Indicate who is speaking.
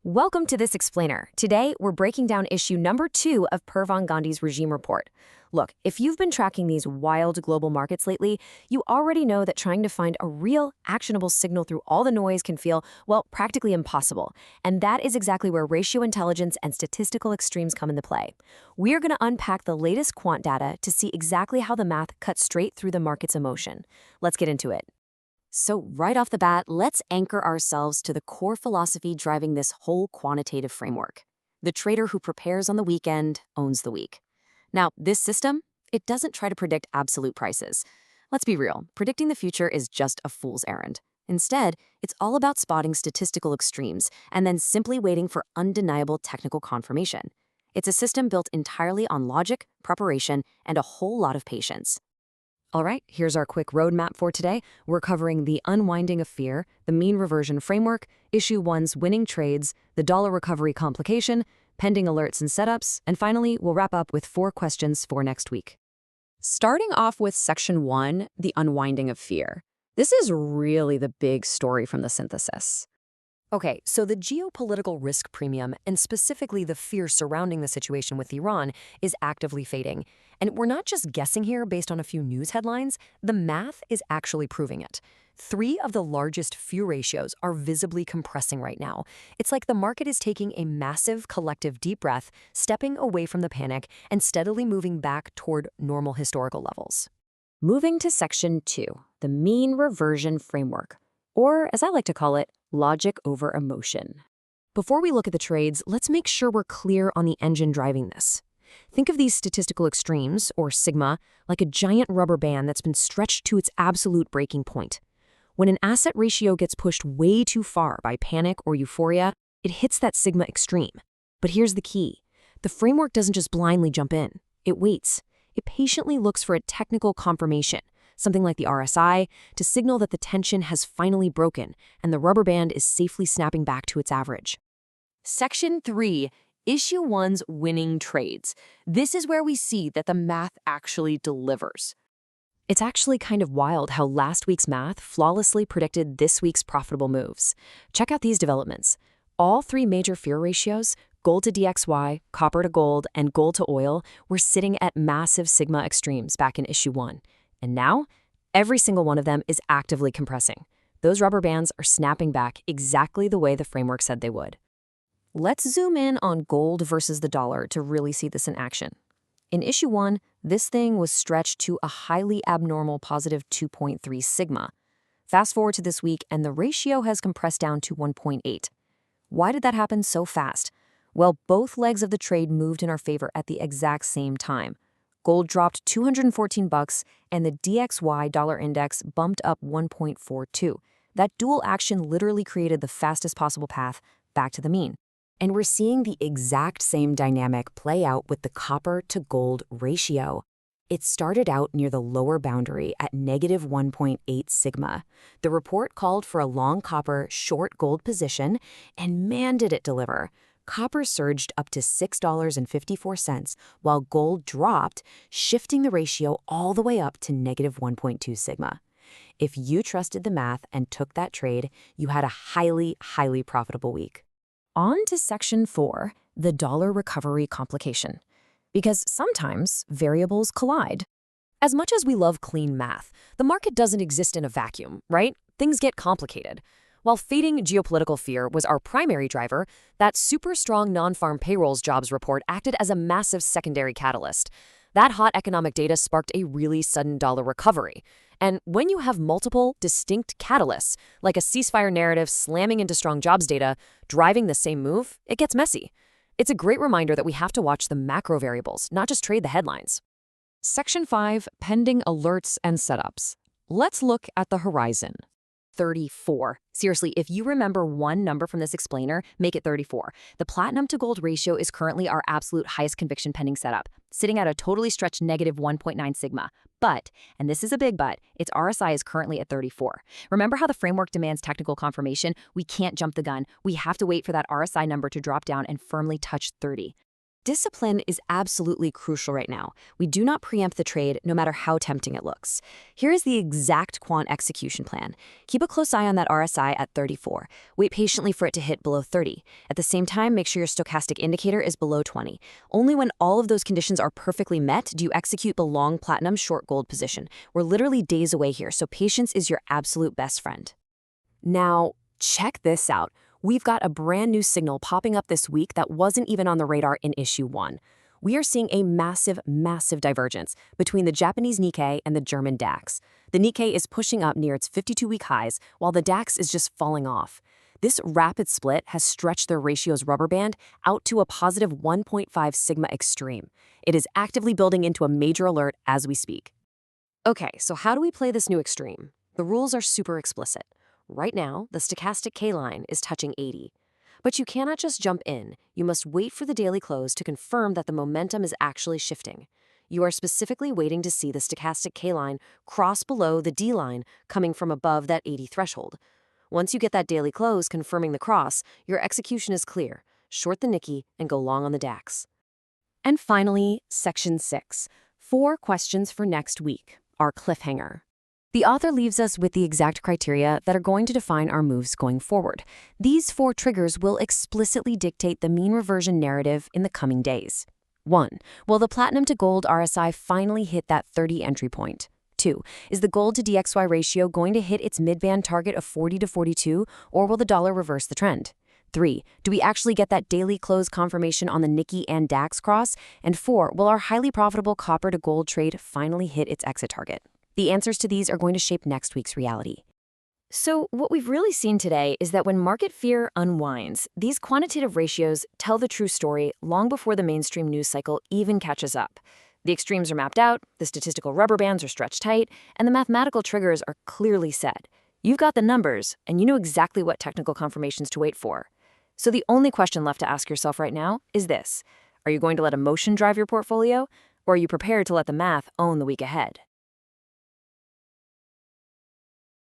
Speaker 1: Welcome to this explainer. Today, we're breaking down issue number 2 of Purvang Gandhi's regime report. Look, if you've been tracking these wild global markets lately, you already know that trying to find a real, actionable signal through all the noise can feel, well, practically impossible. And that is exactly where ratio intelligence and statistical extremes come into play. We're going to unpack the latest quant data to see exactly how the math cuts straight through the market's emotion. Let's get into it. So right off the bat, let's anchor ourselves to the core philosophy driving this whole quantitative framework. The trader who prepares on the weekend owns the week. Now, this system, it doesn't try to predict absolute prices. Let's be real, predicting the future is just a fool's errand. Instead, it's all about spotting statistical extremes and then simply waiting for undeniable technical confirmation. It's a system built entirely on logic, preparation, and a whole lot of patience. All right, here's our quick roadmap for today. We're covering the unwinding of fear, the mean reversion framework, issue 1's winning trades, the dollar recovery complication, pending alerts and setups, and finally, we'll wrap up with 4 questions for next week. Starting off with section 1, the unwinding of fear. This is really the big story from the synthesis. Okay, so the geopolitical risk premium, and specifically the fear surrounding the situation with Iran, is actively fading. And we're not just guessing here based on a few news headlines, the math is actually proving it. 3 of the largest fear ratios are visibly compressing right now. It's like the market is taking a massive collective deep breath, stepping away from the panic, and steadily moving back toward normal historical levels. Moving to section 2, the mean reversion framework, or as I like to call it, logic over emotion. Before we look at the trades, let's make sure we're clear on the engine driving this. Think of these statistical extremes, or sigma, like a giant rubber band that's been stretched to its absolute breaking point. When an asset ratio gets pushed way too far by panic or euphoria, it hits that sigma extreme. But here's the key. The framework doesn't just blindly jump in. It waits. It patiently looks for a technical confirmation, something like the RSI, to signal that the tension has finally broken and the rubber band is safely snapping back to its average. Section 3, issue 1's winning trades. This is where we see that the math actually delivers. It's actually kind of wild how last week's math flawlessly predicted this week's profitable moves. Check out these developments. All 3 major fear ratios, gold to DXY, copper to gold, and gold to oil, were sitting at massive sigma extremes back in issue 1. And now, every single one of them is actively compressing. Those rubber bands are snapping back exactly the way the framework said they would. Let's zoom in on gold versus the dollar to really see this in action. In issue 1, this thing was stretched to a highly abnormal positive 2.3 sigma. Fast forward to this week, and the ratio has compressed down to 1.8. Why did that happen so fast? Well, both legs of the trade moved in our favor at the exact same time. Gold dropped $214, and the DXY dollar index bumped up 1.42. That dual action literally created the fastest possible path back to the mean. And we're seeing the exact same dynamic play out with the copper to gold ratio. It started out near the lower boundary at negative 1.8 sigma. The report called for a long copper, short gold position, and man did it deliver. Copper surged up to $6.54, while gold dropped, shifting the ratio all the way up to negative 1.2 sigma. If you trusted the math and took that trade, you had a highly, highly profitable week. On to section 4, the dollar recovery complication. Because sometimes variables collide. As much as we love clean math, the market doesn't exist in a vacuum, right? Things get complicated. While fading geopolitical fear was our primary driver, that super strong non-farm payrolls jobs report acted as a massive secondary catalyst. That hot economic data sparked a really sudden dollar recovery. And when you have multiple distinct catalysts, like a ceasefire narrative slamming into strong jobs data, driving the same move, it gets messy. It's a great reminder that we have to watch the macro variables, not just trade the headlines. Section 5, pending alerts and setups. Let's look at the horizon. 34. Seriously, if you remember one number from this explainer, make it 34. The platinum to gold ratio is currently our absolute highest conviction pending setup, sitting at a totally stretched negative 1.9 sigma. But, and this is a big but, its RSI is currently at 34. Remember how the framework demands technical confirmation? We can't jump the gun. We have to wait for that RSI number to drop down and firmly touch 30. Discipline is absolutely crucial right now. We do not preempt the trade, no matter how tempting it looks. Here is the exact quant execution plan. Keep a close eye on that RSI at 34. Wait patiently for it to hit below 30. At the same time, make sure your stochastic indicator is below 20. Only when all of those conditions are perfectly met do you execute the long platinum short gold position. We're literally days away here, so patience is your absolute best friend. Now, check this out. We've got a brand new signal popping up this week that wasn't even on the radar in issue 1. We are seeing a massive divergence between the Japanese Nikkei and the German DAX. The Nikkei is pushing up near its 52-week highs, while the DAX is just falling off. This rapid split has stretched their ratio's rubber band out to a positive 1.5 sigma extreme. It is actively building into a major alert as we speak. Okay, so how do we play this new extreme? The rules are super explicit. Right now, the stochastic K-line is touching 80. But you cannot just jump in. You must wait for the daily close to confirm that the momentum is actually shifting. You are specifically waiting to see the stochastic K-line cross below the D-line coming from above that 80 threshold. Once you get that daily close confirming the cross, your execution is clear. Short the Nikkei and go long on the DAX. And finally, Section 6. 4 questions for next week, our cliffhanger. The author leaves us with the exact criteria that are going to define our moves going forward. These 4 triggers will explicitly dictate the mean reversion narrative in the coming days. 1. Will the platinum to gold RSI finally hit that 30 entry point? 2. Is the gold to DXY ratio going to hit its midband target of 40 to 42, or will the dollar reverse the trend? 3. Do we actually get that daily close confirmation on the Nikkei and DAX cross? And 4. Will our highly profitable copper to gold trade finally hit its exit target? The answers to these are going to shape next week's reality. So what we've really seen today is that when market fear unwinds, these quantitative ratios tell the true story long before the mainstream news cycle even catches up. The extremes are mapped out, the statistical rubber bands are stretched tight, and the mathematical triggers are clearly set. You've got the numbers, and you know exactly what technical confirmations to wait for. So the only question left to ask yourself right now is this: are you going to let emotion drive your portfolio, or are you prepared to let the math own the week ahead?